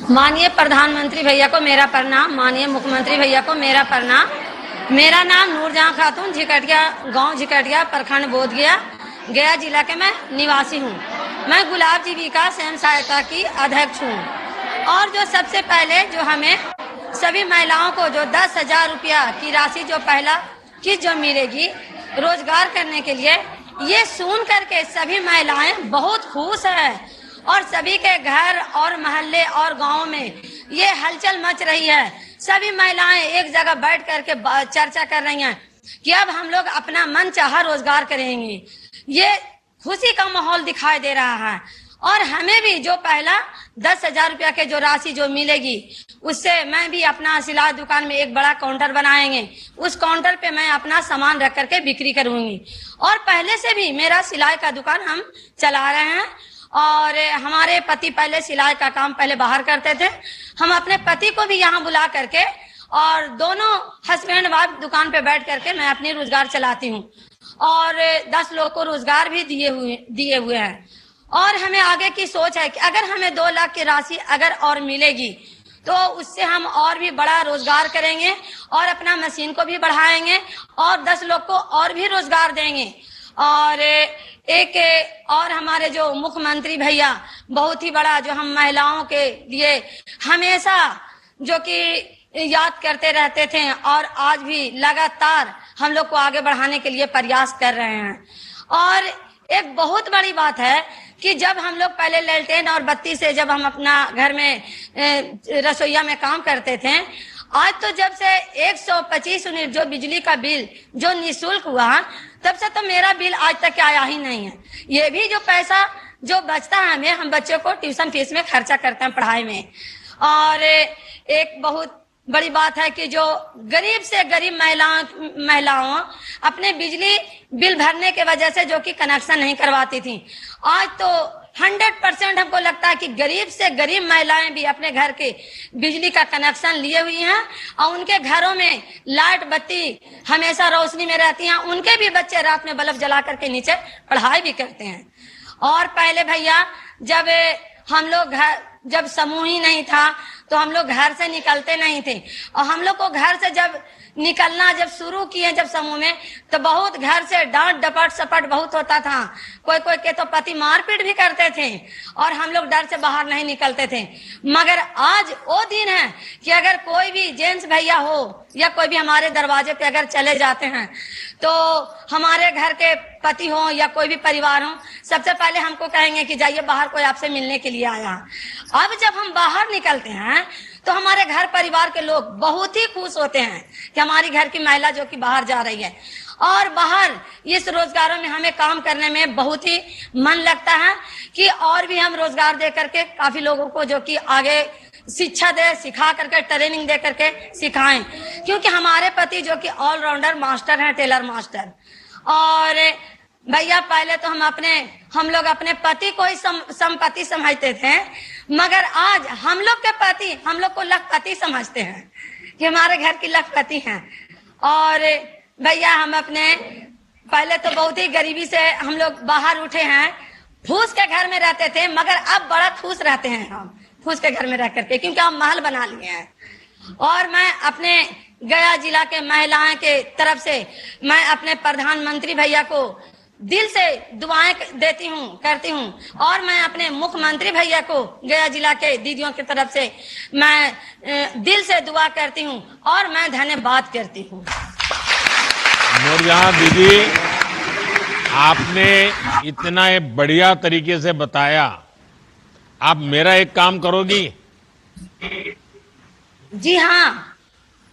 माननीय प्रधानमंत्री भैया को मेरा प्रणाम, माननीय मुख्यमंत्री भैया को मेरा प्रणाम। मेरा नाम नूरजहां खातून, झिकटिया गांव, झिकटिया प्रखंड बोधगया, गया जिला के मैं निवासी हूँ। मैं गुलाब जीविका स्वयं सहायता की अध्यक्ष हूँ। और जो सबसे पहले जो हमें सभी महिलाओं को जो 10,000 रुपया की राशि जो पहला किस्त जो मिलेगी रोजगार करने के लिए, ये सुन करके सभी महिलाएं बहुत खुश है और सभी के घर और मोहल्ले और गांव में ये हलचल मच रही है। सभी महिलाएं एक जगह बैठ करके चर्चा कर रही हैं कि अब हम लोग अपना मन चाहा रोजगार करेंगे। ये खुशी का माहौल दिखाई दे रहा है। और हमें भी जो पहला 10,000 रुपया के जो राशि जो मिलेगी, उससे मैं भी अपना सिलाई दुकान में एक बड़ा काउंटर बनाएंगे। उस काउंटर पे मैं अपना सामान रख करके बिक्री करूंगी। और पहले से भी मेरा सिलाई का दुकान हम चला रहे हैं। और हमारे पति पहले सिलाई का काम पहले बाहर करते थे। हम अपने पति को भी यहाँ बुला करके और दोनों हस्बैंड वाइफ दुकान पे बैठ करके मैं अपनी रोजगार चलाती हूँ। और 10 लोग को रोजगार भी दिए हुए हैं। और हमें आगे की सोच है कि अगर हमें 2 लाख की राशि अगर और मिलेगी तो उससे हम और भी बड़ा रोजगार करेंगे और अपना मशीन को भी बढ़ाएंगे और 10 लोग को और भी रोजगार देंगे। और एक और हमारे जो मुख्यमंत्री भैया बहुत ही बड़ा जो हम महिलाओं के लिए हमेशा जो कि याद करते रहते थे और आज भी लगातार हम लोग को आगे बढ़ाने के लिए प्रयास कर रहे हैं। और एक बहुत बड़ी बात है कि जब हम लोग पहले लैलटेन और बत्ती से जब हम अपना घर में रसोईया में काम करते थे, आज तो जब से 125 यूनिट जो बिजली का बिल जो निःशुल्क हुआ, तब से तो मेरा बिल आज तक आया ही नहीं है। ये भी जो पैसा जो बचता है हमें, हम बच्चों को ट्यूशन फीस में खर्चा करते हैं पढ़ाई में। और एक बहुत बड़ी बात है कि जो गरीब से गरीब महिलाओं अपने बिजली बिल भरने के वजह से जो कि कनेक्शन नहीं करवाती थी, आज तो 100% हमको लगता है कि गरीब से गरीब महिलाएं भी अपने घर के बिजली का कनेक्शन लिए हुई हैं और उनके घरों में लाइट बत्ती हमेशा रोशनी में रहती हैं। उनके भी बच्चे रात में बल्ब जला करके नीचे पढ़ाई भी करते हैं। और पहले भैया जब हम लोग जब समूह ही नहीं था तो हम लोग घर से निकलते नहीं थे। और हम लोग को घर से जब निकलना जब शुरू किए जब समूह में, तो बहुत घर से डांट डपट सपट बहुत होता था। कोई कोई के तो पति मारपीट भी करते थे और हम लोग डर से बाहर नहीं निकलते थे। मगर आज वो दिन है कि अगर कोई भी जेंट्स भैया हो या कोई भी हमारे दरवाजे पे अगर चले जाते हैं तो हमारे घर के पति हो या कोई भी परिवार हो, सबसे पहले हमको कहेंगे कि जाइए बाहर, कोई आपसे मिलने के लिए आया। अब जब हम बाहर निकलते हैं तो हमारे घर परिवार के लोग बहुत ही खुश होते हैं कि हमारी घर की महिला जो कि बाहर जा रही है। और बाहर इस रोजगारों में हमें काम करने में बहुत ही मन लगता है कि और भी हम रोजगार दे करके काफी लोगों को जो कि आगे शिक्षा दे, सिखा करके ट्रेनिंग दे करके सिखाएं। क्योंकि हमारे पति जो कि ऑलराउंडर मास्टर हैं, टेलर मास्टर। और भैया पहले तो हम लोग अपने पति को ही संपत्ति समझते थे, मगर आज हम लोग के पति हम लोग को लखपति समझते हैं कि हमारे घर की लखपति हैं। और भैया हम अपने पहले तो बहुत ही गरीबी से हम लोग बाहर उठे हैं, फूस के घर में रहते थे, मगर अब बड़ा खुश रहते हैं हम फूस के घर में रह करके, क्योंकि हम महल बना लिए हैं। और मैं अपने गया जिला के महिलाएं के तरफ से मैं अपने प्रधानमंत्री भैया को दिल से दुआएं देती हूँ, करती हूँ। और मैं अपने मुख्यमंत्री भैया को गया जिला के दीदियों की तरफ से मैं दिल से दुआ करती हूँ और मैं धन्यवाद करती हूँ। नूरजहां दीदी, आपने इतना बढ़िया तरीके से बताया। आप मेरा एक काम करोगी? जी हाँ।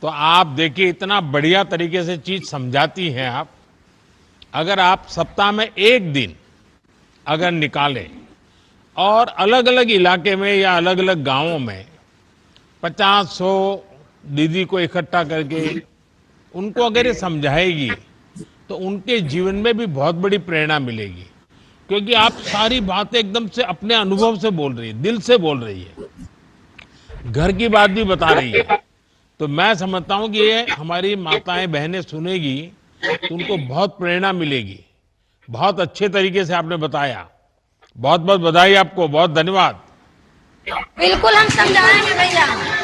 तो आप देखिए, इतना बढ़िया तरीके से चीज समझाती हैं आप। अगर आप सप्ताह में एक दिन अगर निकालें और अलग अलग इलाके में या अलग अलग गांवों में 50-100 दीदी को इकट्ठा करके उनको अगर ये समझाएगी तो उनके जीवन में भी बहुत बड़ी प्रेरणा मिलेगी। क्योंकि आप सारी बातें एकदम से अपने अनुभव से बोल रही है, दिल से बोल रही है, घर की बात भी बता रही है। तो मैं समझता हूं कि ये हमारी माताएं बहनें सुनेगी तो उनको बहुत प्रेरणा मिलेगी। बहुत अच्छे तरीके से आपने बताया। बहुत बहुत बधाई आपको, बहुत धन्यवाद। बिल्कुल हम समझाएंगे भैया।